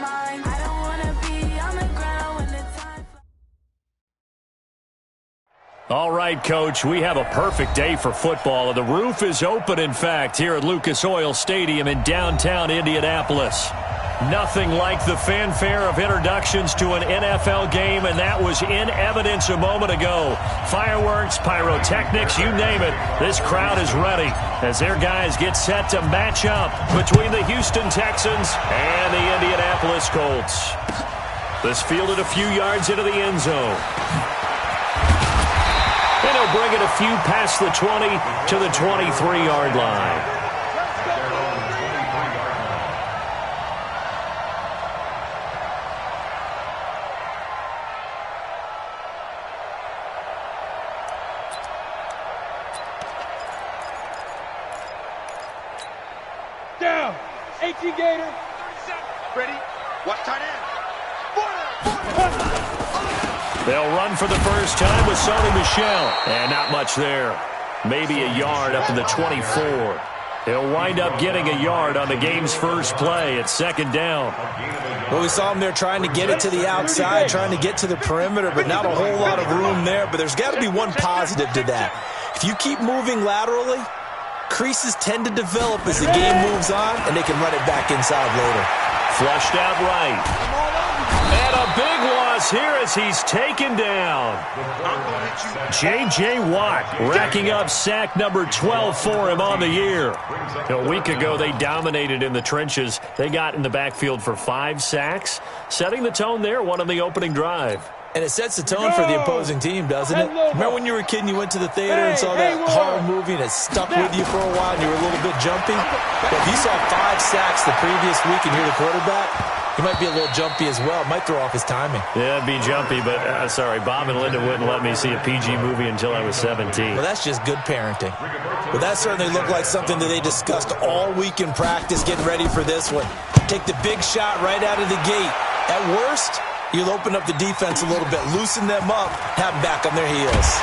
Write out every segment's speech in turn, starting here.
mind. I don't wanna be on the ground when the time. All right, Coach, we have a perfect day for football, and the roof is open, in fact, here at Lucas Oil Stadium in downtown Indianapolis. Nothing like the fanfare of introductions to an NFL game, and that was in evidence a moment ago. Fireworks, pyrotechnics, you name it. This crowd is ready as their guys get set to match up between the Houston Texans and the Indianapolis Colts. This fielded a few yards into the end zone. And he'll bring it a few past the 20 to the 23-yard line. Down. 18 Gator. Ready? Watch tight end. They'll run for the first time with Sony Michel. And not much there. Maybe a yard up to the 24. He'll wind up getting a yard on the game's first play at second down. Well, we saw him there trying to get it to the outside, trying to get to the perimeter, but not a whole lot of room there. But there's got to be one positive to that. If you keep moving laterally, creases tend to develop as the game moves on, and they can run it back inside later. Flushed out right. And a big loss here as he's taken down. J.J. Watt racking up sack number 12 for him on the year. A week ago, they dominated in the trenches. They got in the backfield for 5 sacks, setting the tone there, one on the opening drive. And it sets the tone for the opposing team, doesn't it? Remember when you were a kid and you went to the theater and saw that horror movie and it stuck with you for a while and you were a little bit jumpy? Well, if you saw 5 sacks the previous week and you're the quarterback, he might be a little jumpy as well. It might throw off his timing. Yeah, it'd be jumpy, but sorry, Bob and Linda wouldn't let me see a PG movie until I was 17. Well, that's just good parenting. But that certainly looked like something that they discussed all week in practice, getting ready for this one. Take the big shot right out of the gate. At worst, you'll open up the defense a little bit, loosen them up, have them back on their heels.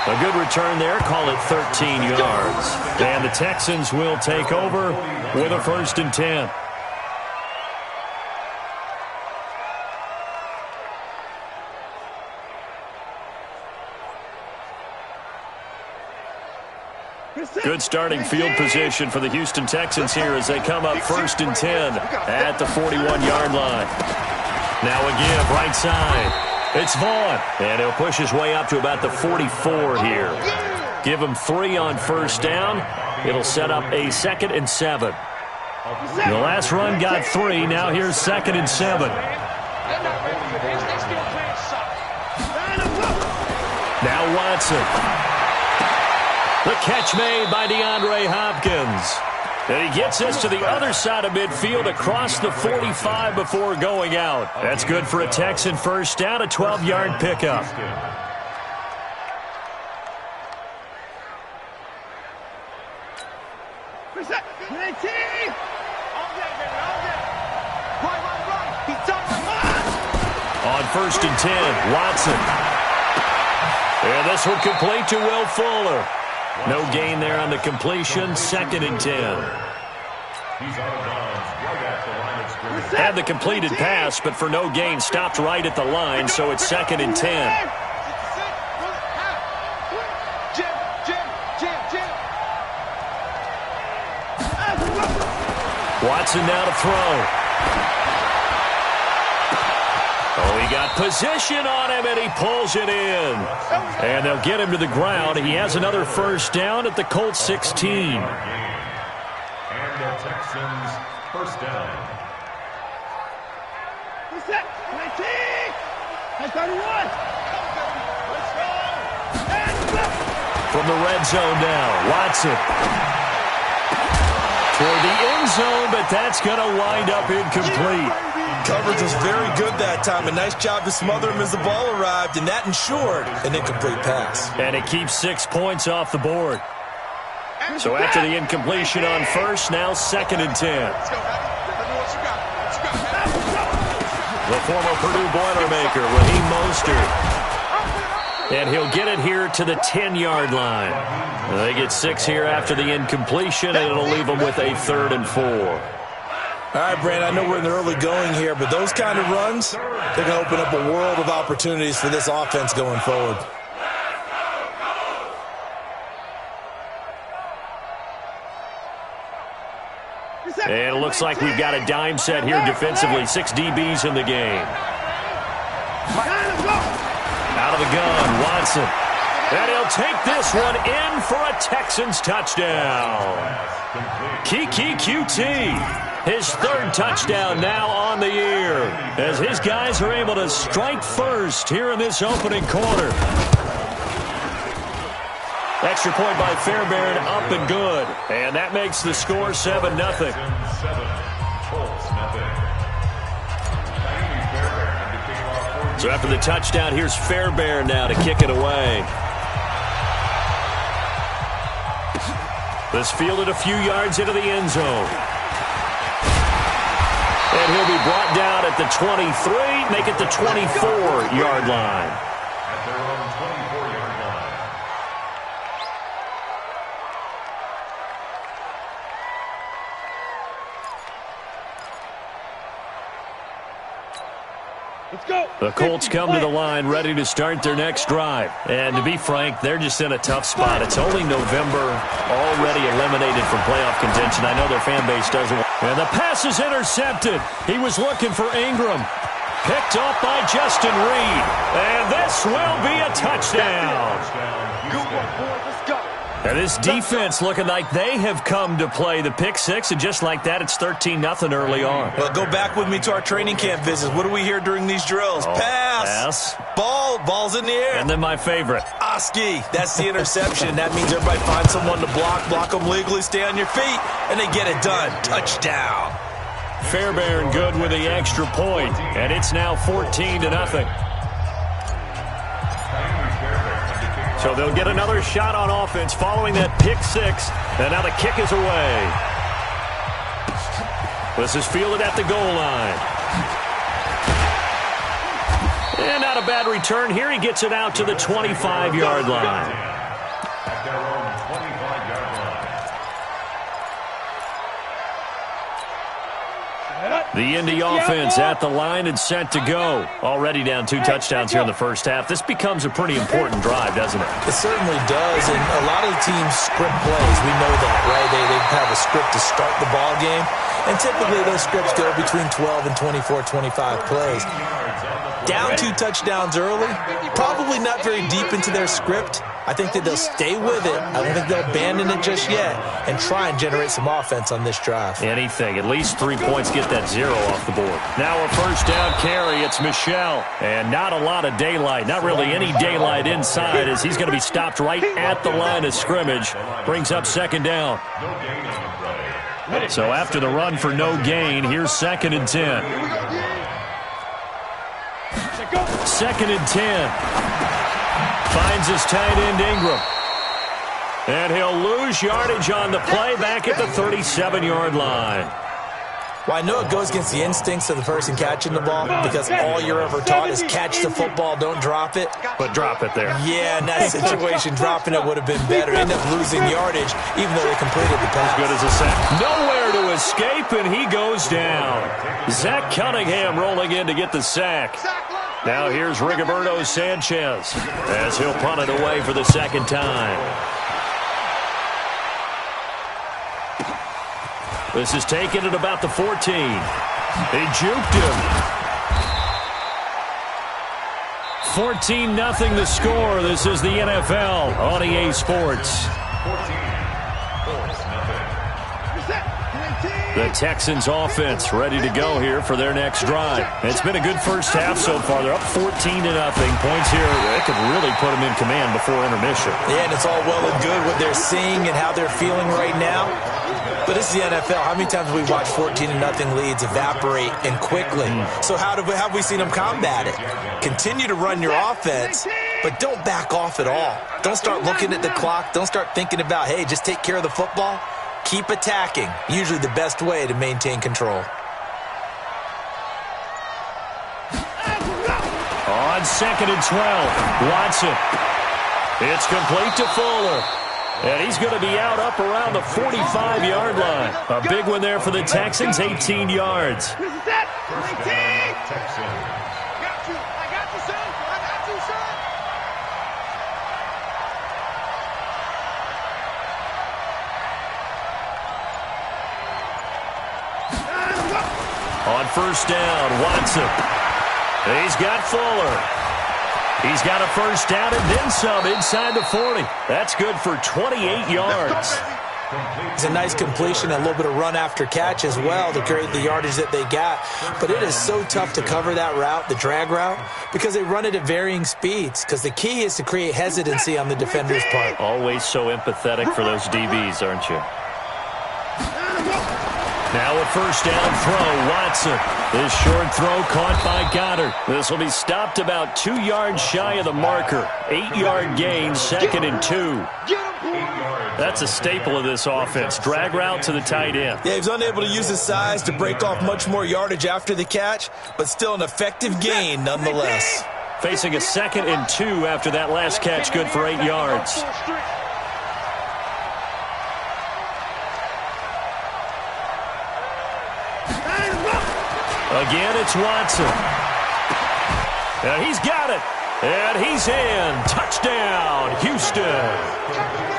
A good return there, call it 13 yards. And the Texans will take over with a 1st and 10. Good starting field position for the Houston Texans here as they come up 1st and 10 at the 41-yard line. Now again, right side. It's Vaughn, and he'll push his way up to about the 44 here. Give him 3 on 1st down. It'll set up a 2nd and 7. The last run got 3. Now here's 2nd and 7. Now Watson. The catch made by DeAndre Hopkins. And he gets us to the other side of midfield across the 45 before going out. That's good for a Texan first down, a 12-yard pickup. On 1st and 10, Watson. And this one complete to Will Fuller. No gain there on the completion, 2nd and 10. Had the completed pass, but for no gain, stopped right at the line, so it's 2nd and 10. Watson now to throw. Oh, he got position on him, and he pulls it in. And they'll get him to the ground. He has another 1st down at the Colts 16. And the Texans 1st down. From the red zone now, Watson. Toward the end zone, but that's going to wind up incomplete. Coverage was very good that time. A nice job to smother him as the ball arrived, and that ensured an incomplete pass. And it keeps 6 points off the board. So after the incompletion on 1st, now 2nd and 10. The former Purdue Boilermaker, Raheem Mostert. And he'll get it here to the 10-yard line. They get 6 here after the incompletion, and it'll leave them with a 3rd and 4. All right, Brandon, I know we're in the early going here, but those kind of runs, they're going to open up a world of opportunities for this offense going forward. And it looks like we've got a dime set here defensively. 6 DBs in the game. Out of the gun, Watson. And he'll take this one in for a Texans touchdown. Kiki QT. His 3rd touchdown now on the year as his guys are able to strike first here in this opening quarter. Extra point by Fairbairn, up and good. And that makes the score 7-0. So after the touchdown, here's Fairbairn now to kick it away. This fielded a few yards into the end zone. And he'll be brought down at the 23, make it the 24-yard line. At their own 24-yard line. Let's go. The Colts come to the line ready to start their next drive. And to be frank, they're just in a tough spot. It's only November, already eliminated from playoff contention. I know their fan base doesn't want. And the pass is intercepted. He was looking for Ingram. Picked up by Justin Reed. And this will be a touchdown. Good one, boy. Let's go. And this defense looking like they have come to play the pick six, and just like that, it's 13-0 early on. Well, go back with me to our training camp visits. What do we hear during these drills? Pass. Ball's in the air. And then my favorite. Oski, that's the interception. That means everybody finds someone to block them legally, stay on your feet, and they get it done. Touchdown. Fairbairn good with the extra point, and it's now 14-0. So they'll get another shot on offense following that pick six, and now the kick is away. This is fielded at the goal line. And not a bad return here. He gets it out to the 25-yard line. At their own 25-yard line. The Indy offense at the line and set to go. Already down 2 touchdowns here in the first half. This becomes a pretty important drive, doesn't it? It certainly does, and a lot of the teams script plays. We know that, right? They have a script to start the ball game, and typically those scripts go between 12 and 24, 25 plays. Down 2 touchdowns early, probably not very deep into their script. I think that they'll stay with it. I don't think they'll abandon it just yet and try and generate some offense on this drive. Anything. At least 3 points, get that 0 off the board. Now a first down carry. It's Michel. And not a lot of daylight. Not really any daylight inside as he's going to be stopped right at the line of scrimmage. Brings up second down. So after the run for no gain, here's 2nd and 10. 2nd and 10. Finds his tight end, Ingram. And he'll lose yardage on the play back at the 37-yard line. Well, I know it goes against the instincts of the person catching the ball because all you're ever taught is catch the football, don't drop it. But drop it there. Yeah, in that situation, dropping it would have been better. End up losing yardage, even though they completed the pass. As good as a sack. Nowhere to escape, and he goes down. Zach Cunningham rolling in to get the sack. Now here's Rigoberto Sanchez as he'll punt it away for the second time. This is taken at about the 14. They juked him. 14-0 the score. This is the NFL on EA Sports. The Texans offense ready to go here for their next drive. It's been a good first half so far. They're up 14-0. Points here, they could really put them in command before intermission. Yeah, and it's all well and good what they're seeing and how they're feeling right now. But this is the NFL. How many times have we watched 14-0 leads evaporate and quickly? So how have we seen them combat it? Continue to run your offense, but don't back off at all. Don't start looking at the clock. Don't start thinking about, hey, just take care of the football. Keep attacking. Usually the best way to maintain control. On 2nd and 12, Watson. It's complete to Fuller. And he's going to be out up around the 45-yard line. A big one there for the Texans, 18 yards. Set. 19. Texans. I got you, son. I got you, son. On first down, Watson. He's got Fuller. He's got a first down and then some inside the 40. That's good for 28 yards. It's a nice completion, a little bit of run after catch as well to create the yardage that they got. But it is so tough to cover that route, the drag route, because they run it at varying speeds. Because the key is to create hesitancy on the defender's part. Always so empathetic for those DBs, aren't you? Now a first down throw, Watson. This short throw caught by Goddard. This will be stopped about 2 yards shy of the marker. 8-yard gain, 2nd and 2. That's a staple of this offense. Drag route to the tight end. Yeah, he was unable to use his size to break off much more yardage after the catch, but still an effective gain nonetheless. Facing a 2nd and 2 after that last catch, good for 8 yards. Again, it's Watson. And he's got it. And he's in. Touchdown, Houston.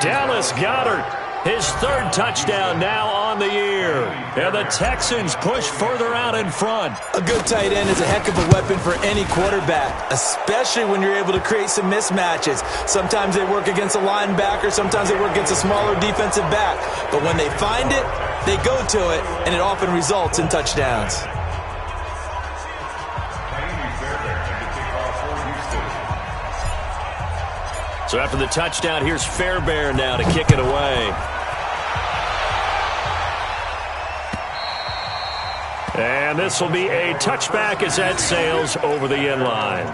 Dallas Goedert, his 3rd touchdown now on the year. And the Texans push further out in front. A good tight end is a heck of a weapon for any quarterback, especially when you're able to create some mismatches. Sometimes they work against a linebacker. Sometimes they work against a smaller defensive back. But when they find it, they go to it, and it often results in touchdowns. So after the touchdown, here's Fairbairn now to kick it away. And this will be a touchback as that sails over the end line.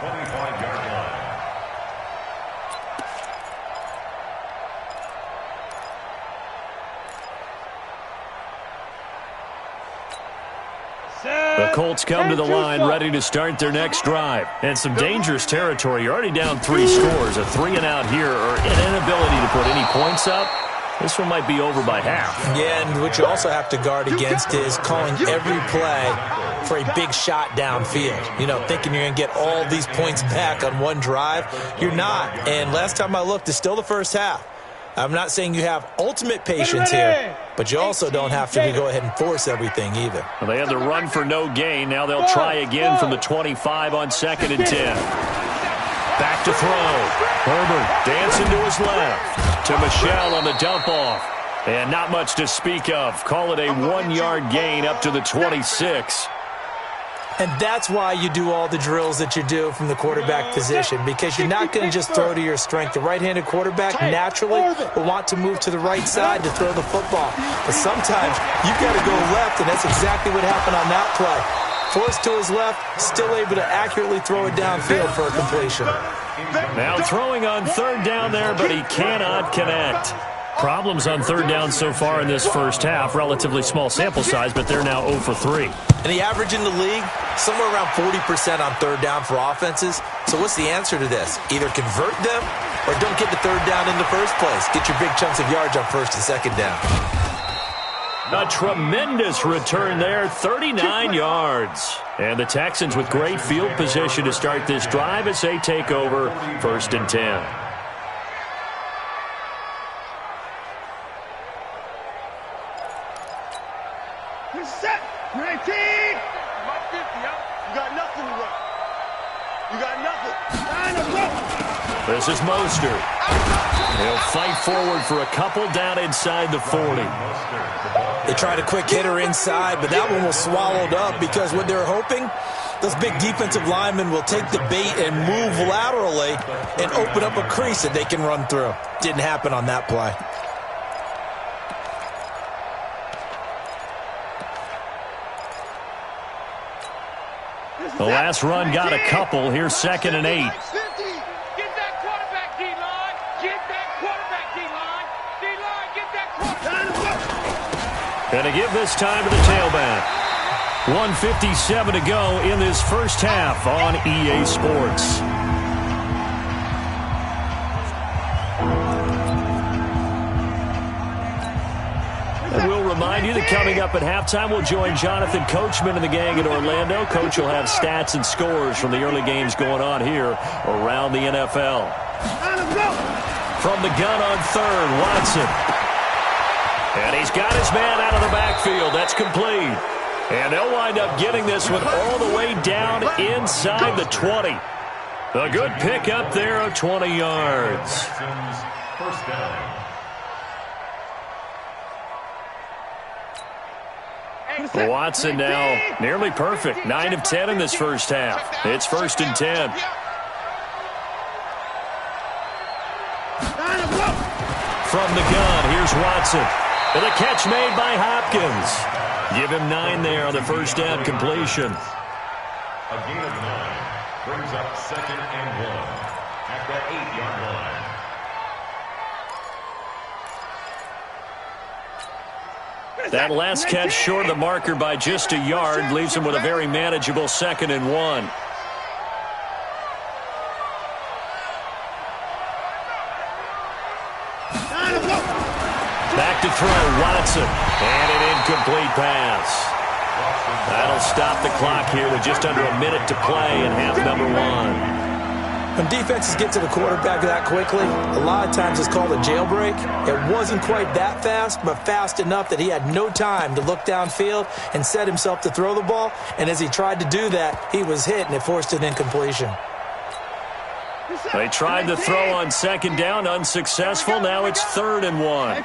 The Colts come to the line ready to start their next drive. And some dangerous territory. You're already down 3 scores. A 3-and-out here or an inability to put any points up. This one might be over by half. Yeah, and what you also have to guard against is calling every play for a big shot downfield. You know, thinking you're going to get all these points back on one drive. You're not. And last time I looked, it's still the first half. I'm not saying you have ultimate patience here, but you also don't have to go ahead and force everything either. Well, they had the run for no gain. Now they'll try again from the 25 on 2nd and 10. Back to throw. Herbert dancing to his left. To Michel on the dump off. And not much to speak of. Call it a 1-yard gain up to the 26. And that's why you do all the drills that you do from the quarterback position, because you're not going to just throw to your strength. The right-handed quarterback naturally will want to move to the right side to throw the football. But sometimes you've got to go left, and that's exactly what happened on that play. Forced to his left, still able to accurately throw it downfield for a completion. Now throwing on 3rd down there, but he cannot connect. Problems on 3rd down so far in this first half. Relatively small sample size, but they're now 0 for 3. And the average in the league, somewhere around 40% on 3rd down for offenses. So what's the answer to this? Either convert them or don't get the 3rd down in the first place. Get your big chunks of yards on 1st and 2nd down. A tremendous return there, 39 yards. And the Texans with great field position to start this drive as they take over 1st and 10. Set. 19. My 50, yo. You got nothing to run. You got nothing. This is Mostert. He'll fight forward for a couple down inside the 40. They tried a quick hitter inside, but that one was swallowed up because what they're hoping, those big defensive linemen will take the bait and move laterally and open up a crease that they can run through. Didn't happen on that play. The last run got a couple. Here's 2nd and 8. Get that quarterback, D-line. Get that quarterback, D-line. D-line, get that quarterback. And to give this time to the tailback. 1:57 to go in this first half on EA Sports. remind you that coming up at halftime, we'll join Jonathan Coachman and the gang in Orlando. Coach will have stats and scores from the early games going on here around the NFL. From the gun on third, Watson. And he's got his man out of the backfield. That's complete. And they'll wind up getting this one all the way down inside the 20. A good pick up there of 20 yards. First down. Watson now nearly perfect. 9 of 10 in this first half. It's 1st and 10. From the gun, here's Watson. And the catch made by Hopkins. Give him 9 there on the first down completion. A gain of 9 brings up 2nd and 1 at the 8-yard line. That last catch short of the marker by just a yard leaves him with a very manageable 2nd and 1. Back to throw, Watson. And an incomplete pass. That'll stop the clock here with just under a minute to play in half number 1. When defenses get to the quarterback that quickly, a lot of times it's called a jailbreak. It wasn't quite that fast, but fast enough that he had no time to look downfield and set himself to throw the ball. And as he tried to do that, he was hit, and it forced an incompletion. They tried to throw on 2nd down, unsuccessful. Now it's 3rd and 1.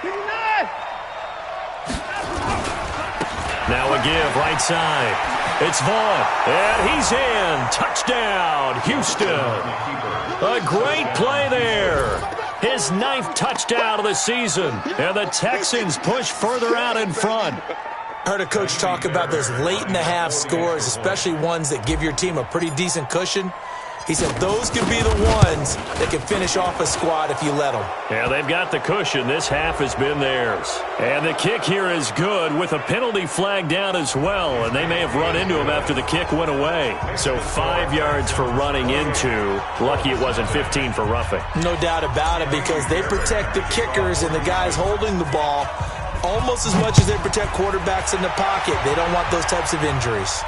Now a give, right side. It's Vaughn, and he's in. Touchdown, Houston. A great play there. His 9th touchdown of the season, and the Texans push further out in front. I heard a coach talk about those late-in-the-half scores, especially ones that give your team a pretty decent cushion. He said those could be the ones that can finish off a squad if you let them. Yeah, they've got the cushion. This half has been theirs. And the kick here is good with a penalty flag down as well. And they may have run into him after the kick went away. So 5 yards for running into. Lucky it wasn't 15 for roughing. No doubt about it, because they protect the kickers and the guys holding the ball almost as much as they protect quarterbacks in the pocket. They don't want those types of injuries.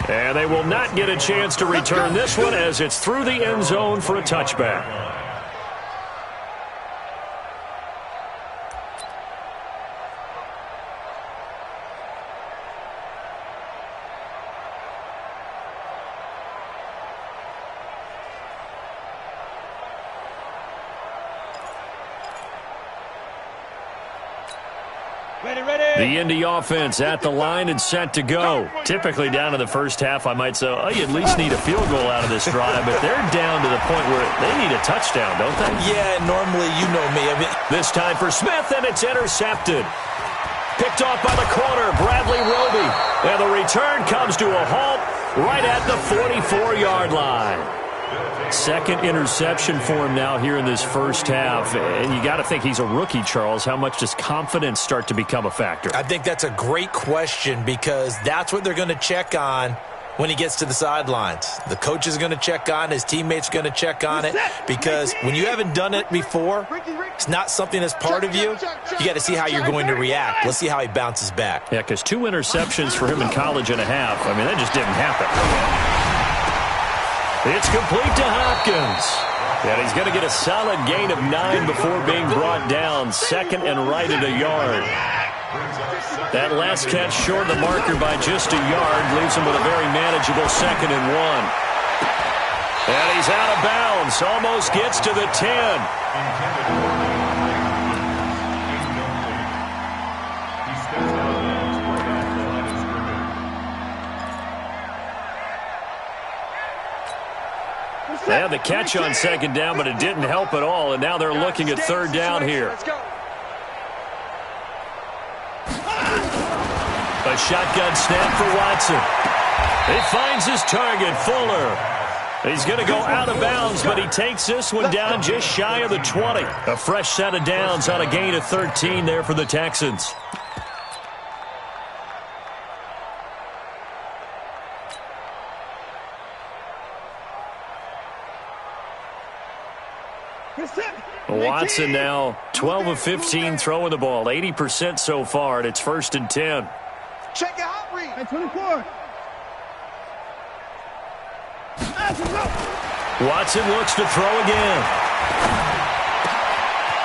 And they will not get a chance to return this one as it's through the end zone for a touchback. The Indy offense at the line and set to go. Typically down in the first half, I might say, oh, you at least need a field goal out of this drive, but they're down to the point where they need a touchdown, don't they? Yeah, normally, you know me. This time for Smith, and it's intercepted. Picked off by the corner, Bradley Roby. And the return comes to a halt right at the 44-yard line. 2nd interception for him now here in this first half. And you got to think he's a rookie, Charles. How much does confidence start to become a factor? I think that's a great question, because that's what they're going to check on when he gets to the sidelines. The coach is going to check on, his teammates are going to check on it, because when you haven't done it before, it's not something that's part of you. You got to see how you're going to react. Let's see how he bounces back. Yeah, because 2 interceptions for him in college and a half. I mean, that just didn't happen. It's complete to Hopkins. And he's going to get a solid gain of 9 before being brought down. 2nd and right at a yard. That last catch short of the marker by just a yard leaves him with a very manageable 2nd and 1. And he's out of bounds. Almost gets to the 10. They had the catch on 2nd down, but it didn't help at all, and now they're looking at 3rd down here. A shotgun snap for Watson. He finds his target, Fuller. He's going to go out of bounds, but he takes this one down just shy of the 20. A fresh set of downs on a gain of 13 there for the Texans. Watson now 12 of 15 throwing the ball, 80% so far, and it's 1st and 10. Check your hot read. 24. Watson looks to throw again.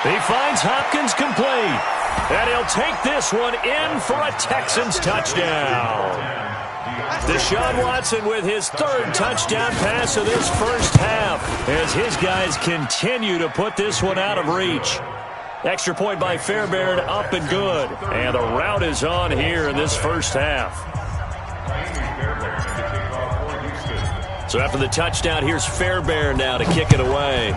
He finds Hopkins complete. And he'll take this one in for a Texans touchdown. Deshaun Watson with his 3rd touchdown pass of this first half as his guys continue to put this one out of reach. Extra point by Fairbairn, up and good. And the route is on here in this first half. So after the touchdown, here's Fairbairn now to kick it away.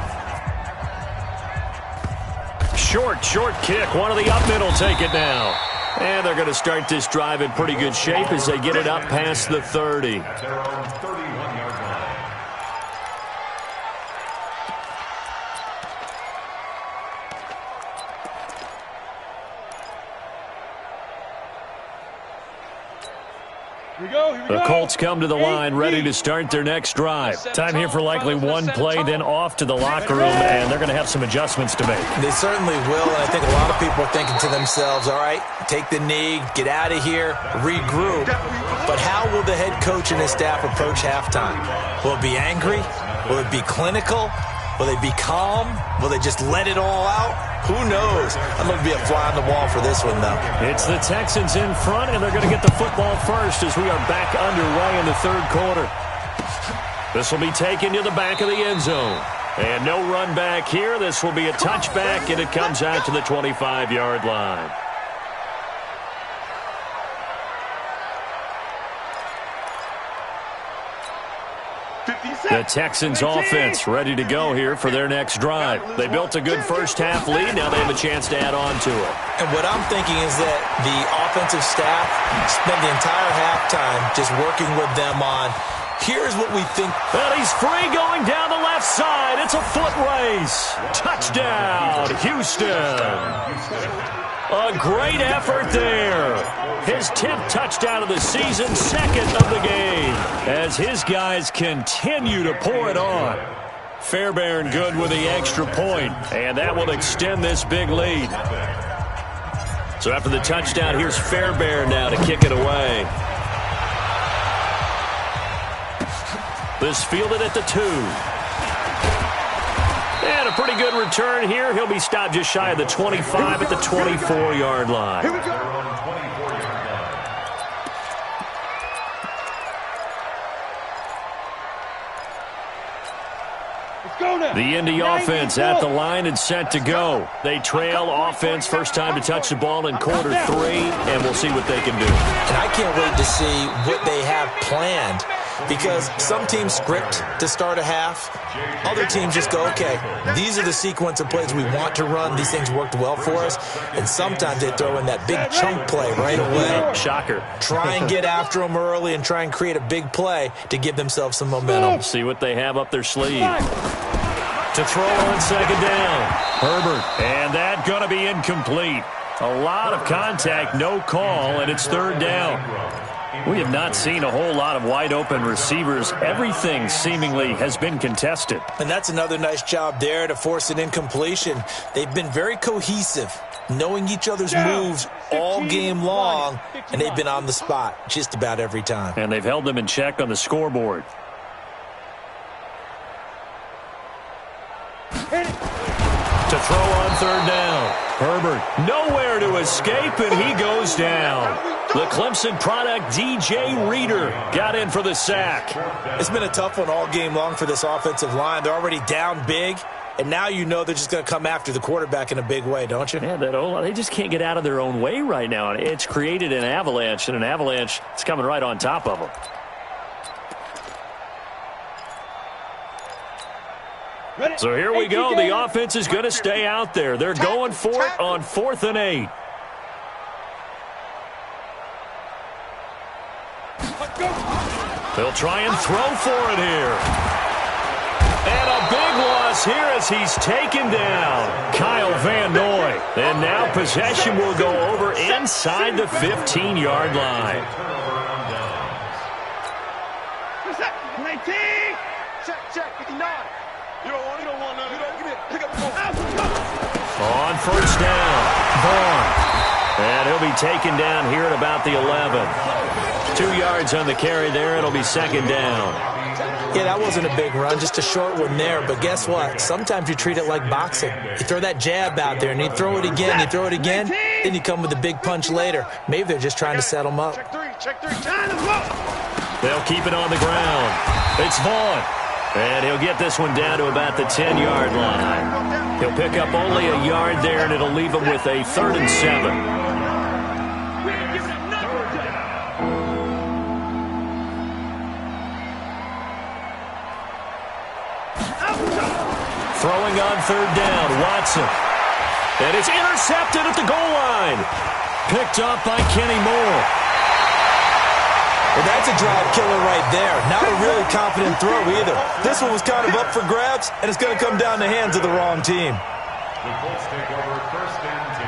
Short kick. One of the up middle take it now. And they're going to start this drive in pretty good shape as they get it up past the 30. The Colts come to the line, ready to start their next drive. Time here for likely one play, then off to the locker room, and they're going to have some adjustments to make. They certainly will, and I think a lot of people are thinking to themselves, all right, take the knee, get out of here, regroup. But how will the head coach and his staff approach halftime? Will it be angry? Will it be clinical? Will they be calm? Will they just let it all out? Who knows? I'm going to be a fly on the wall for this one, though. It's the Texans in front, and they're going to get the football first as we are back underway in the 3rd quarter. This will be taken to the back of the end zone. And no run back here. This will be a touchback, and it comes out to the 25-yard line. The Texans offense ready to go here for their next drive. They built a good first half lead. Now they have a chance to add on to it. And what I'm thinking is that the offensive staff spent the entire halftime just working with them on, here's what we think. Well, he's free going down the left side. It's a foot race. Touchdown, Houston. A great effort there. His 10th touchdown of the season, 2nd of the game, as his guys continue to pour it on. Fairbairn good with the extra point, and that will extend this big lead. So after the touchdown, here's Fairbairn now to kick it away. This fielded at the 2. And a pretty good return here. He'll be stopped just shy of the 25 at the 24-yard line. Here we go. The Indy offense at the line and set to go. They trail offense first time to touch the ball in quarter 3, and we'll see what they can do. And I can't wait to see what they have planned, because some teams script to start a half. Other teams just go, okay, these are the sequence of plays we want to run. These things worked well for us. And sometimes they throw in that big chunk play right away. Shocker. Try and get after them early and try and create a big play to give themselves some momentum. See what they have up their sleeve. To throw on 2nd down. Herbert. And that going to be incomplete. A lot of contact, no call, and it's 3rd down. We have not seen a whole lot of wide-open receivers. Everything seemingly has been contested. And that's another nice job there to force an incompletion. They've been very cohesive, knowing each other's moves all game long, and they've been on the spot just about every time. And they've held them in check on the scoreboard. To throw on 3rd down. Herbert nowhere to escape, and he goes down. The Clemson product, DJ Reader, got in for the sack. It's been a tough one all game long for this offensive line. They're already down big, and now you know they're just going to come after the quarterback in a big way, don't you? Yeah, they just can't get out of their own way right now. It's created an avalanche, and an avalanche is coming right on top of them. So here we go. The offense is going to stay out there. They're going for it on 4th and 8. They'll try and throw for it here. And a big loss here as he's taken down. Kyle Van Noy. And now possession will go over inside the 15-yard line. Check, 59. You don't want none of that. Pick up the ball. On first down, Vaughn. And he'll be taken down here at about the 11. 2 yards on the carry there. It'll be second down. Yeah, that wasn't a big run, just a short one there. But guess what? Sometimes you treat it like boxing. You throw that jab out there, and you throw it again, then you come with a big punch later. Maybe they're just trying to set them up. Check three. Time to go. They'll keep it on the ground. It's Vaughn. And he'll get this one down to about the 10-yard line. He'll pick up only a yard there, and it'll leave him with a 3rd and 7. Throwing on 3rd down, Watson. And it's intercepted at the goal line. Picked up by Kenny Moore. Well, that's a drive killer right there. Not a really confident throw either. This one was kind of up for grabs, and it's going to come down the hands of the wrong team. The Colts take over 1st and 10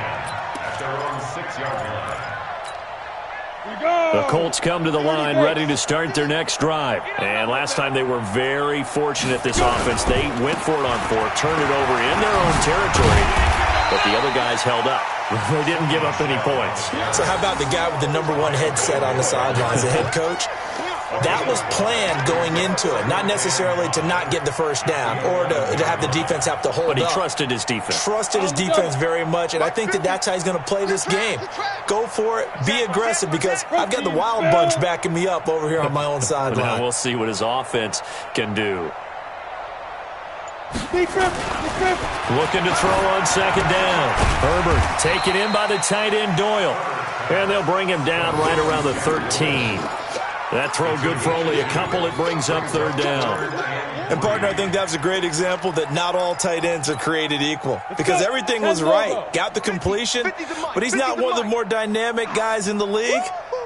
at their own 6-yard line. The Colts come to the line ready to start their next drive. And last time they were very fortunate, this offense. They went for it on 4th, turned it over in their own territory, but the other guys held up. They didn't give up any points. So how about the guy with the #1 headset on the sidelines, the head coach? That was planned going into it, not necessarily to not get the first down or to have the defense have to hold up. But he trusted his defense. Trusted his defense very much, and I think that's how he's going to play this game. Go for it, be aggressive, because I've got the wild bunch backing me up over here on my own sideline. Now we'll see what his offense can do. Looking to throw on 2nd down. Herbert taken in by the tight end Doyle. And they'll bring him down right around the 13. That throw good for only a couple. It brings up 3rd down. And, partner, I think that was a great example that not all tight ends are created equal, because everything was right. Got the completion, but he's not one of the more dynamic guys in the league.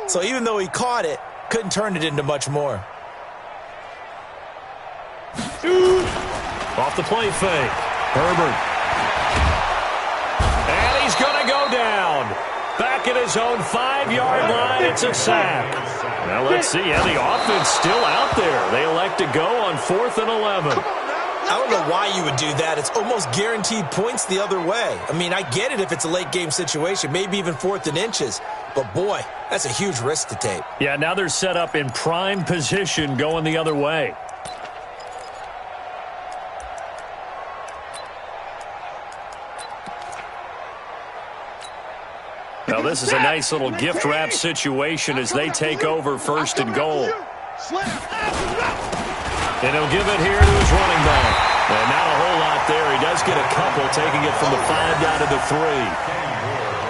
So even though he caught it, couldn't turn it into much more. Off the play fake. Herbert. And he's going to go down. Back at his own 5-yard line. It's a sack. Now let's see. Yeah, the offense still out there. They elect to go on 4th and 11. I don't know why you would do that. It's almost guaranteed points the other way. I mean, I get it if it's a late-game situation, maybe even 4th and inches. But, boy, that's a huge risk to take. Yeah, now they're set up in prime position going the other way. Now, this is a nice little gift wrap situation as they take over 1st and goal. And he'll give it here to his running back. And not a whole lot there. He does get a couple, taking it from the 5 down to the 3.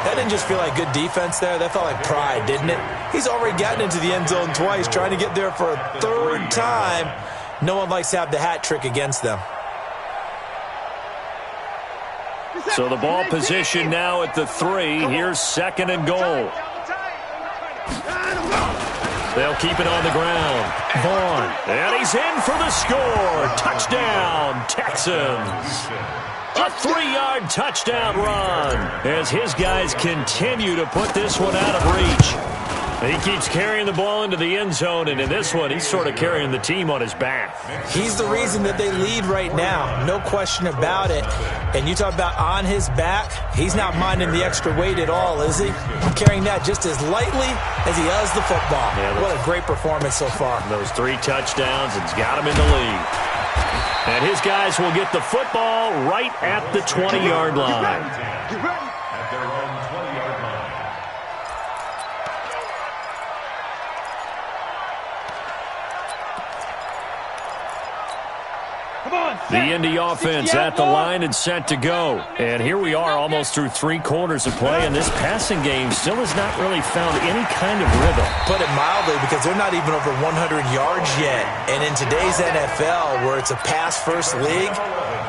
That didn't just feel like good defense there. That felt like pride, didn't it? He's already gotten into the end zone twice, trying to get there for a 3rd time. No one likes to have the hat trick against them. So the ball position now at the 3. Here's 2nd and goal. They'll keep it on the ground. Vaughn. And he's in for the score. Touchdown, Texans. A 3-yard touchdown run as his guys continue to put this one out of reach. He keeps carrying the ball into the end zone, and in this one, he's sort of carrying the team on his back. He's the reason that they lead right now. No question about it. And you talk about on his back, he's not minding the extra weight at all, is he? Carrying that just as lightly as he does the football. Yeah, what a great performance so far. Those 3 touchdowns, it's got him in the lead. And his guys will get the football right at the 20-yard line. At their own 20-yard line. The Indy offense at the line and set to go. And here we are almost through 3 quarters of play, and this passing game still has not really found any kind of rhythm. Put it mildly, because they're not even over 100 yards yet. And in today's NFL, where it's a pass-first league,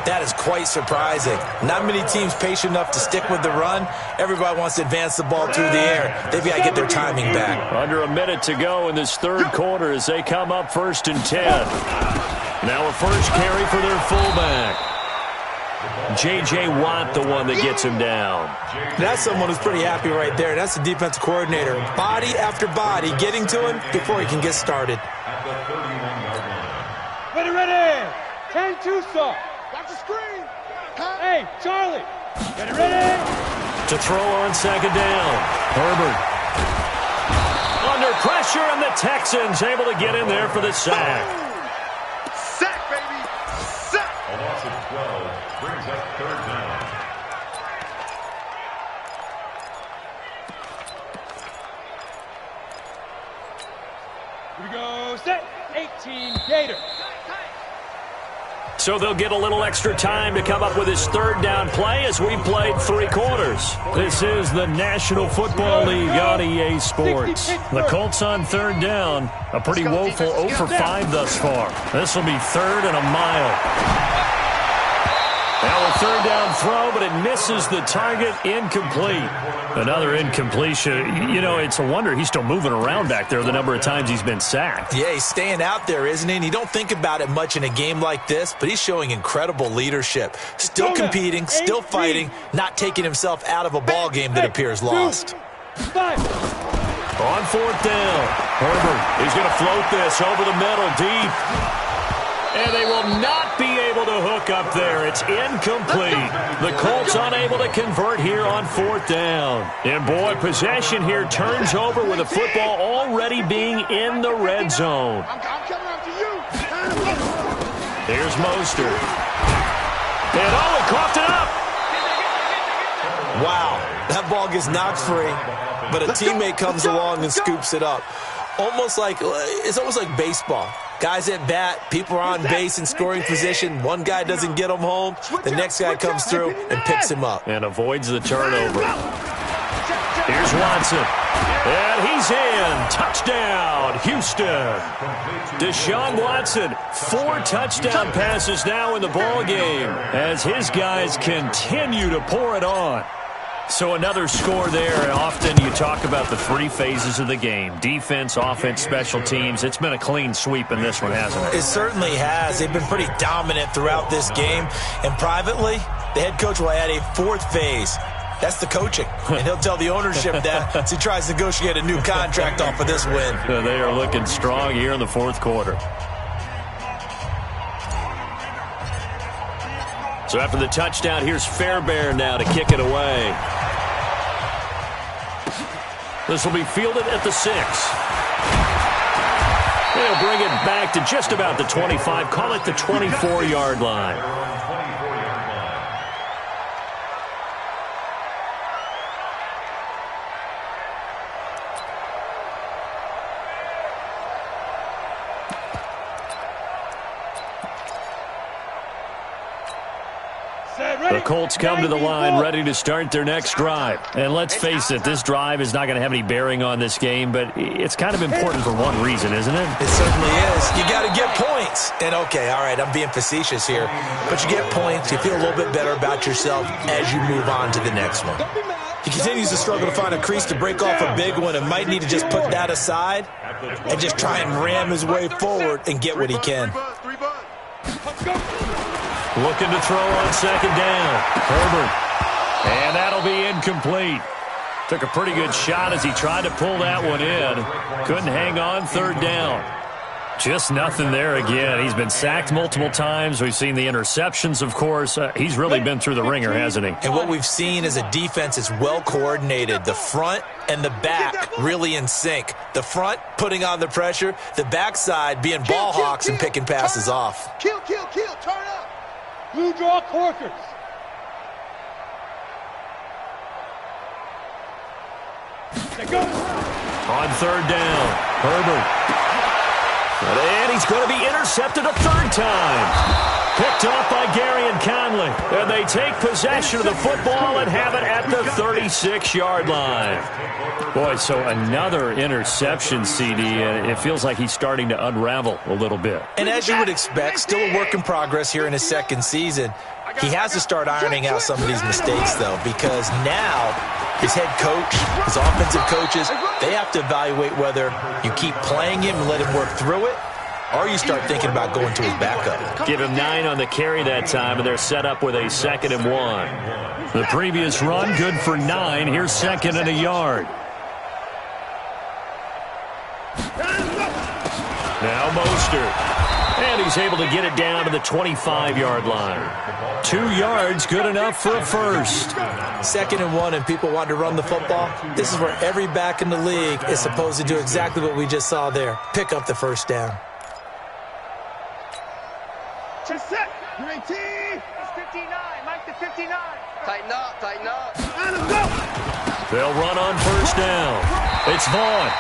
that is quite surprising. Not many teams patient enough to stick with the run. Everybody wants to advance the ball through the air. They've got to get their timing back. Under a minute to go in this 3rd quarter as they come up 1st and 10. Now a first carry for their fullback. J.J. Watt, the one that gets him down. That's someone who's pretty happy right there. That's the defensive coordinator. Body after body getting to him before he can get started. At the 31-yard line. Ready. 10-2, sir. Hey, Charlie, get it ready. To throw on second down. Herbert. Under pressure, and the Texans able to get in there for the sack. Sack, baby. Sack. A loss of 12 brings up third down. Here we go, set. 18, Gator. So they'll get a little extra time to come up with his third down play as we played 3 quarters. This is the National Football League on EA Sports. The Colts on third down. A pretty woeful 0 for 5 thus far. This will be 3rd and a mile. Now a third down throw, but it misses the target. Incomplete. Another incompletion. You know, it's a wonder he's still moving around back there the number of times he's been sacked. Yeah, he's staying out there, isn't he? And you don't think about it much in a game like this, but he's showing incredible leadership. Still competing, still fighting, not taking himself out of a ball game that appears lost. On fourth down, Herbert, he's going to float this over the middle deep. And they will not be able to hook up there. It's incomplete. The Colts unable to convert here on fourth down. And boy, possession here turns over with the football already being in the red zone. I'm coming after you. Here's Mostert. And oh, he coughed it up. Wow, that ball gets knocked free, but a teammate comes along and scoops it up. It's almost like baseball. Guys at bat, people are on base in scoring position. One guy doesn't get him home. The next guy comes through and picks him up. And avoids the turnover. Here's Watson. And he's in. Touchdown, Houston. Deshaun Watson, 4 touchdown passes now in the ball game as his guys continue to pour it on. So another score there. Often you talk about the 3 phases of the game. Defense, offense, special teams. It's been a clean sweep in this one, hasn't it? It certainly has. They've been pretty dominant throughout this game. And privately, the head coach will add a 4th phase. That's the coaching. And he'll tell the ownership that as he tries to negotiate a new contract off of this win. They are looking strong here in the 4th quarter. So after the touchdown, here's Fairbairn now to kick it away. This will be fielded at the 6. They'll bring it back to just about the 25. Call it the 24-yard line. The Colts come to the line ready to start their next drive. And let's face it, this drive is not going to have any bearing on this game, but it's kind of important for one reason, isn't it? It certainly is. You got to get points. And okay, all right, I'm being facetious here, but you get points, you feel a little bit better about yourself as you move on to the next one. He continues to struggle to find a crease to break off a big one and might need to just put that aside and just try and ram his way forward and get what he can. Looking to throw on second down. Herbert. And that'll be incomplete. Took a pretty good shot as he tried to pull that one in. Couldn't hang on third down. Just nothing there again. He's been sacked multiple times. We've seen the interceptions, of course. He's really been through the ringer, hasn't he? And what we've seen is a defense that's well coordinated. The front and the back really in sync. The front putting on the pressure. The backside being ball hawks and picking passes off. Kill, turn up. Blue draw Corkers. On third down, Herbert. And he's going to be intercepted a 3rd time. Picked off by Gary and Conley. And they take possession of the football and have it at the 36-yard line. Boy, so another interception, CD, and it feels like he's starting to unravel a little bit. And as you would expect, still a work in progress here in his 2nd season. He has to start ironing out some of these mistakes, though, because now his head coach, his offensive coaches, they have to evaluate whether you keep playing him and let him work through it, or you start thinking about going to his backup. Give him 9 on the carry that time, and they're set up with a 2nd and 1. The previous run, good for 9. Here's 2nd and a yard. Now Mostert. And he's able to get it down to the 25-yard line. 2 yards, good enough for a first. 2nd and 1, and people want to run the football. This is where every back in the league is supposed to do exactly what we just saw there. Pick up the first down. Just set. 19. It's 59. Mike to 59. Tighten up, tighten up. And go. They'll run on first down. It's Vaughn.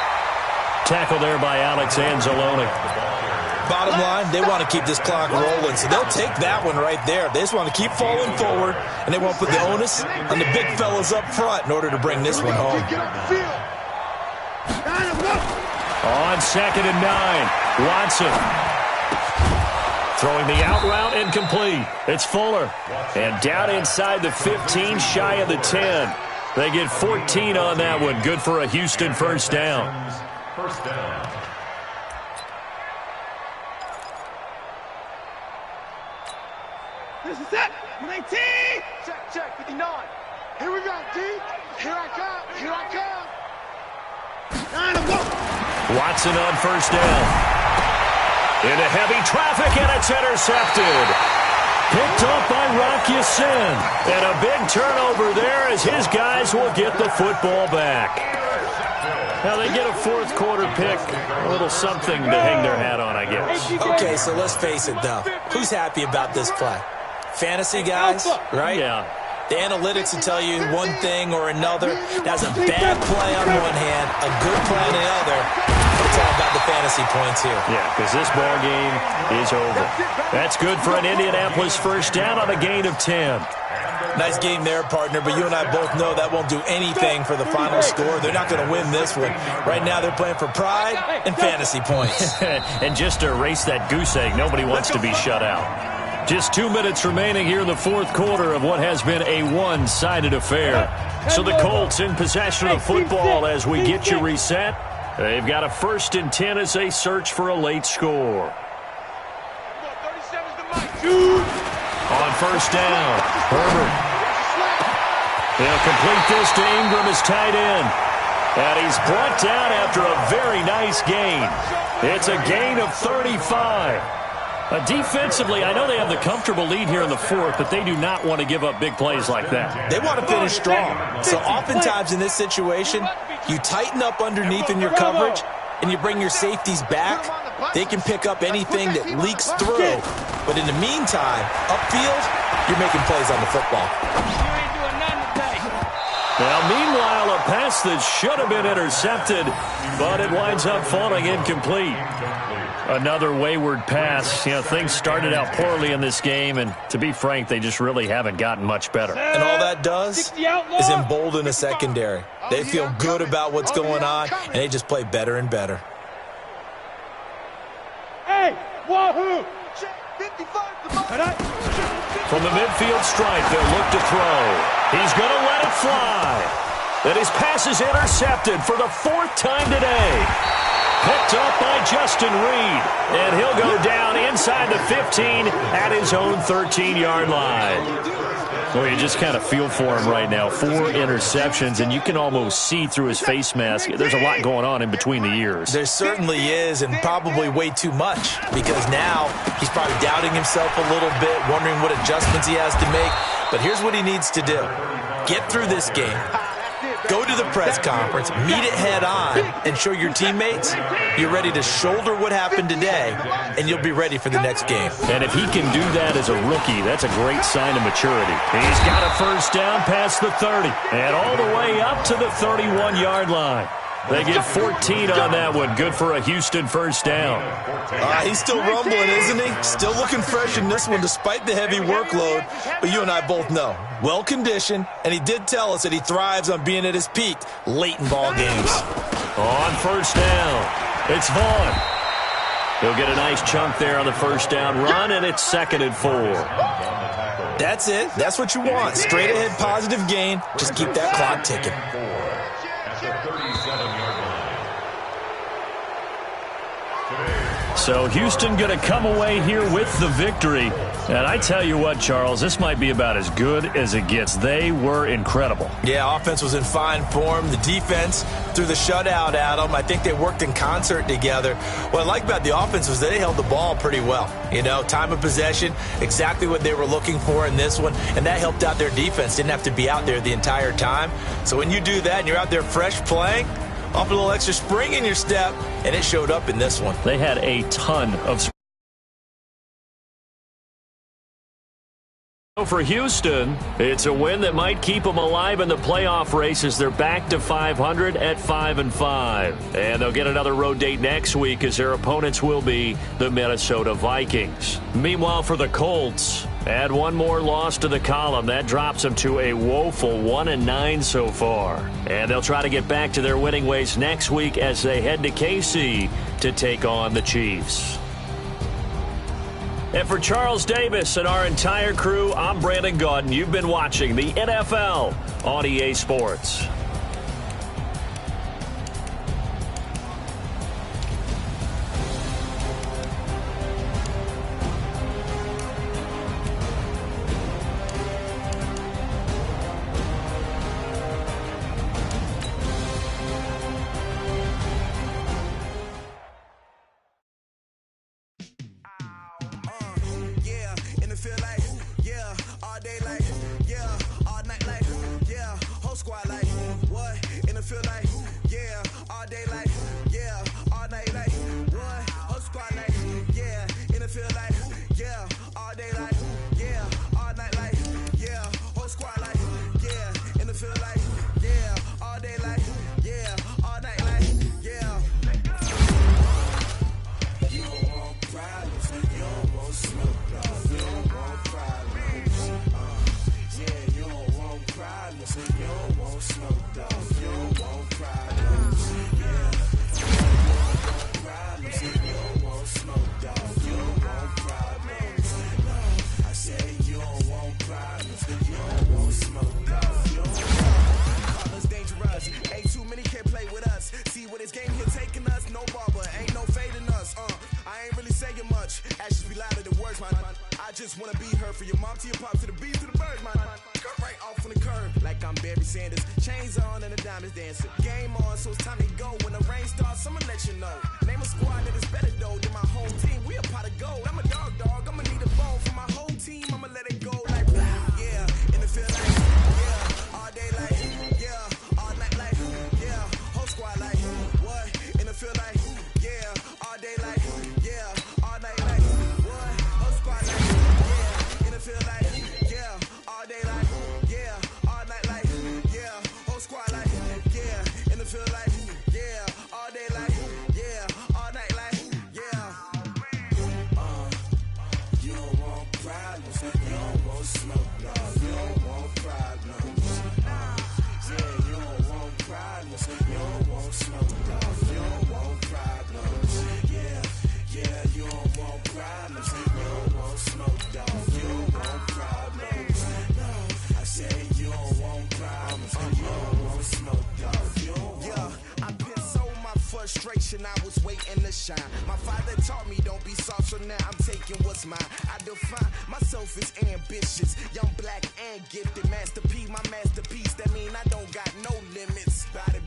Tackle there by Alex Anzalone. Bottom line, they want to keep this clock rolling, so they'll take that one right there. They just want to keep falling forward, and they won't put the onus on the big fellas up front in order to bring this one home. Get up the field. And go. On 2nd and 9, Watson. Throwing the out route, incomplete. It's Fuller. And down inside the 15, shy of the 10. They get 14 on that one. Good for a Houston first down. First down. This is it. 19. Check, 59. Here we go, D. Here I come. Here I come. And go. Watson on first down. Into heavy traffic, and it's intercepted. Picked up by Rock Ya-Sin. And a big turnover there as his guys will get the football back. Now they get a 4th quarter pick. A little something to hang their hat on, I guess. Okay, so let's face it, though. Who's happy about this play? Fantasy guys, right? Yeah. The analytics will tell you one thing or another. That's a bad play on one hand, a good play on the other. But it's all about the fantasy points here. Yeah, because this ball game is over. That's good for an Indianapolis first down on a gain of 10. Nice game there, partner, but you and I both know that won't do anything for the final score. They're not going to win this one. Right now they're playing for pride and fantasy points. And just to erase that goose egg, nobody wants to be shut out. Just 2 minutes remaining here in the 4th quarter of what has been a one-sided affair. So the Colts in possession of football as we get you reset. They've got a 1st and 10 as they search for a late score. 37's the mic. On first down, Herbert. He'll complete this to Ingram as tight end. And he's brought down after a very nice gain. It's a gain of 35. Defensively, I know they have the comfortable lead here in the 4th, but they do not want to give up big plays like that. They want to finish strong. So oftentimes in this situation, you tighten up underneath in your coverage, and you bring your safeties back. They can pick up anything that leaks through. But in the meantime, upfield, you're making plays on the football. Now, meanwhile, a pass that should have been intercepted, but it winds up falling incomplete. Another wayward pass. You know, things started out poorly in this game, and to be frank, they just really haven't gotten much better. And all that does is embolden a secondary. They feel good about what's going on, and they just play better and better. Hey, wahoo! From the midfield stripe, they'll look to throw. He's going to let it fly. And his pass is intercepted for the 4th time today. Picked up by Justin Reed. And he'll go down inside the 15 at his own 13-yard line. Well, you just kind of feel for him right now. 4 interceptions, and you can almost see through his face mask. There's a lot going on in between the ears. There certainly is, and probably way too much, because now he's probably doubting himself a little bit, wondering what adjustments he has to make. But here's what he needs to do. Get through this game. Go to the press conference, meet it head on, and show your teammates you're ready to shoulder what happened today, and you'll be ready for the next game. And if he can do that as a rookie, that's a great sign of maturity. He's got a first down past the 30 and all the way up to the 31-yard line. They get 14 on that one. Good for a Houston first down. He's still rumbling, isn't he? Still looking fresh in this one despite the heavy workload. But you and I both know, well-conditioned, and he did tell us that he thrives on being at his peak late in ball games. On first down, it's Vaughn. He'll get a nice chunk there on the first down run, and it's 2nd and 4. That's it. That's what you want. Straight ahead positive gain. Just keep that clock ticking. So Houston going to come away here with the victory. And I tell you what, Charles, this might be about as good as it gets. They were incredible. Yeah, offense was in fine form. The defense threw the shutout at them. I think they worked in concert together. What I like about the offense was they held the ball pretty well. You know, time of possession, exactly what they were looking for in this one, and that helped out their defense. Didn't have to be out there the entire time. So when you do that and you're out there fresh playing, off a little extra spring in your step, and it showed up in this one. They had a ton of. For Houston, it's a win that might keep them alive in the playoff race as they're back to 500 at 5-5. And they'll get another road date next week as their opponents will be the Minnesota Vikings. Meanwhile, for the Colts, add one more loss to the column. That drops them to a woeful 1-9 so far. And they'll try to get back to their winning ways next week as they head to KC to take on the Chiefs. And for Charles Davis and our entire crew, I'm Brandon Gaudin. You've been watching the NFL on EA Sports. I was waiting to shine. My father taught me don't be soft, so now I'm taking what's mine. I define myself as ambitious, young, black, and gifted. Master P, my masterpiece. That mean I don't got no limits. Bout it,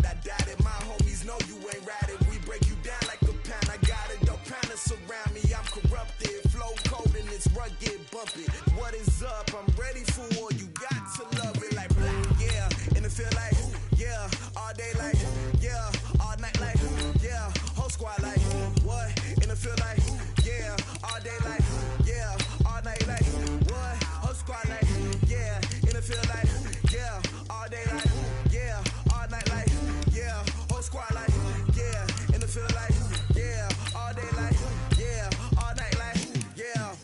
I doubt it. My homies know you ain't ratted. We break you down like a pound. I got it, don't pound us around me. I'm corrupted, flow cold and it's rugged, bumpy. What is up? I'm ready for war. You got to love it like black, yeah. And it feel like, yeah, all day like, yeah, all night like, yeah, whole squad like, what? And it feel like, yeah, all day like, yeah, all night like, what? Whole squad like, yeah, and it feel like, yeah, all day like, yeah, all night like, yeah, whole squad like, yeah, and it feel like, yeah, all day like, yeah, all night like, yeah.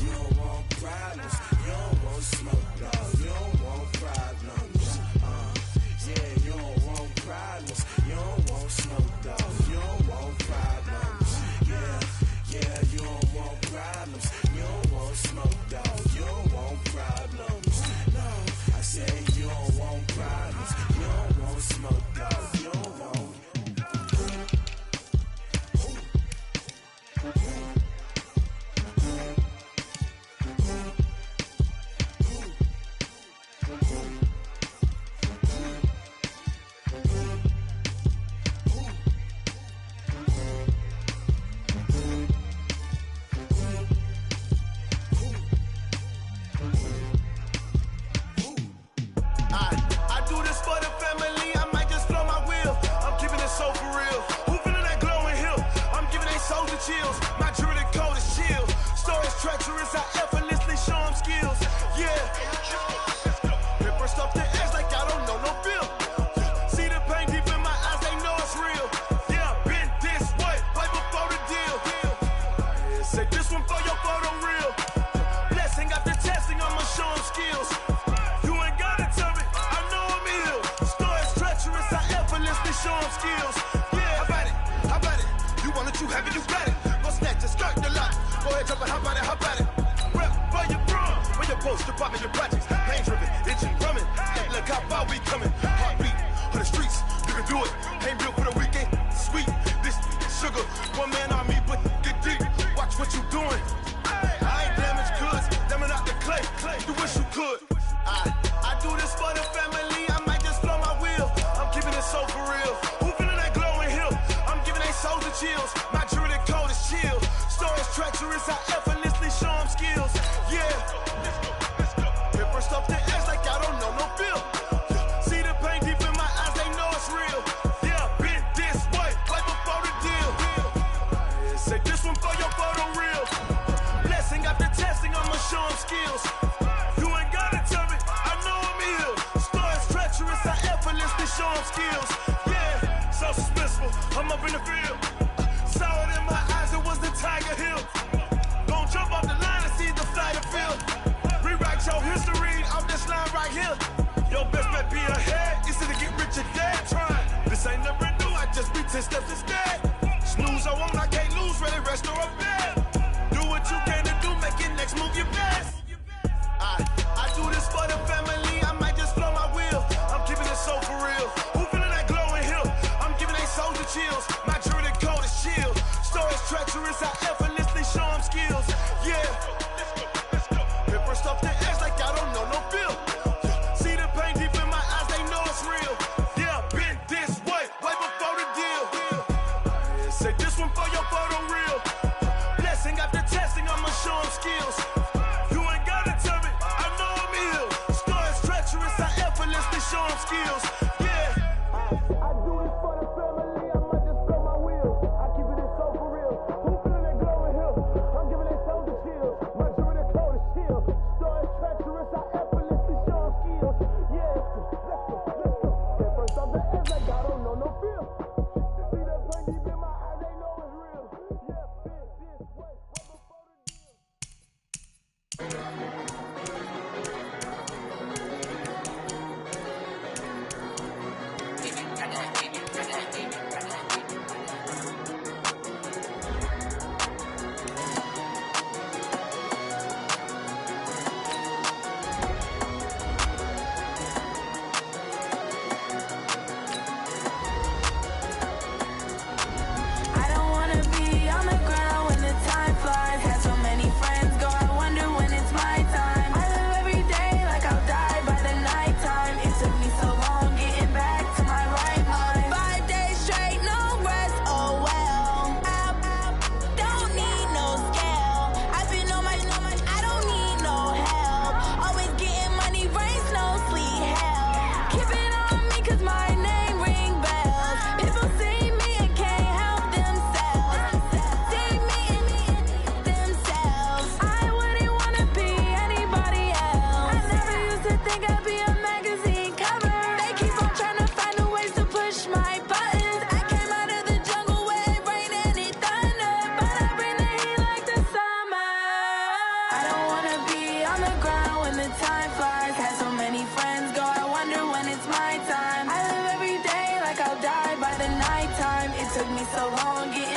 You don't want pride. skills. My jewelry code is chill. Stories treacherous, I effortlessly show them skills. Yeah. Paper stuff the edge like I don't know no bill. See the pain deep in my eyes, they know it's real. Yeah, been this way, way before the deal. Say this one for your photo real. Blessing after testing, I'ma show them skills. You ain't gotta tell me, I know I'm ill. Stories treacherous, I effortlessly show them skills. Yeah, how about it? You want it, you have it, you got it. Go snatch it, skirt the lot. Go ahead, jump it, how about it? Rep for your bro, when your poster popping your projects. Pain driven, itching, drumming. Look how far we coming. Heartbeat on the streets, you can do it. Ain't built for the weekend, sweet. This sugar, one man on me, but get deep. Watch what you doing. I ain't damaged goods, damn out the clay. You wish you could. I do this for the family. I might just blow my wheel. I'm keeping it so for real. Who feeling that glowing hill? I'm giving they souls the chills. My jewelry code is chill. Stories treacherous, I effortlessly show them skills. Yeah. Paper stuff the edge like I don't know no bill. See the pain deep in my eyes, they know it's real. Yeah, been this way, way before the deal. Say this one for your photo real. Blessing after testing, I'ma show them skills. You ain't gotta tell me, I know I'm ill. Stories treacherous, I effortlessly show them skills. Yeah, so suspenseful, I'm up in the field. Saw it in my eyes, it was the Tiger Hill. Gon' jump off the line and see the flight of field. Rewrite your history off this line right here. Your best bet be ahead, easy to get rich or dead trying. This ain't never new, I just be 10 steps instead. Snooze I won't, I can't lose, ready, rest or a bed. Do what you can to do, make your next move your best. I do this for the family, I might just blow my wheel. I'm keeping it so for real. Who feeling that glowing hill? I'm giving they souls the chills. My jewelry code is chill. Stories treacherous, I effortlessly show them skills. Yeah. Paper stuff the edge like I don't know no bill. See the pain deep in my eyes, they know it's real. Yeah, been this way, way before the deal. Say this one for your photo real. Blessing after testing, I'ma show them skills. You ain't gotta tell me, I know I'm ill. Stories treacherous, I effortlessly show them skills. Yeah. I do this for the family, I might just blow my wheel. I keep it so for real. Who feeling that glowing hill? I'm giving they souls the chills. My jewelry code is chill. Stories treacherous, I effortlessly show them skills. Yeah, let's go. Get first off the edge like I don't know no feel. See that pain deep in my eyes, they know it's real. Yeah, been this way, way before the deal. I don't wanna be on the ground when the time flies. Had so many friends go, I wonder when it's my time. I live every day like I'll die by the nighttime. It took me so long getting back to my right mind. 5 days straight, no rest, oh well. Don't need no scale. I've been on my, I don't need no help. Always getting money, rain, snow, sleet, hell. Keep it on me cause my name ring bells. People see me and can't help themselves. See me and themselves. I wouldn't wanna be anybody else. I never used to think I'd be a magazine cover. They keep on trying to find new ways to push my buttons. I came out of the jungle where it rained and it thundered, but I bring the heat like the summer. I don't wanna be on the ground when the time flies. Had so many friends go, I wonder when it's my time. I live every day like I'll die by the nighttime. It took me so long getting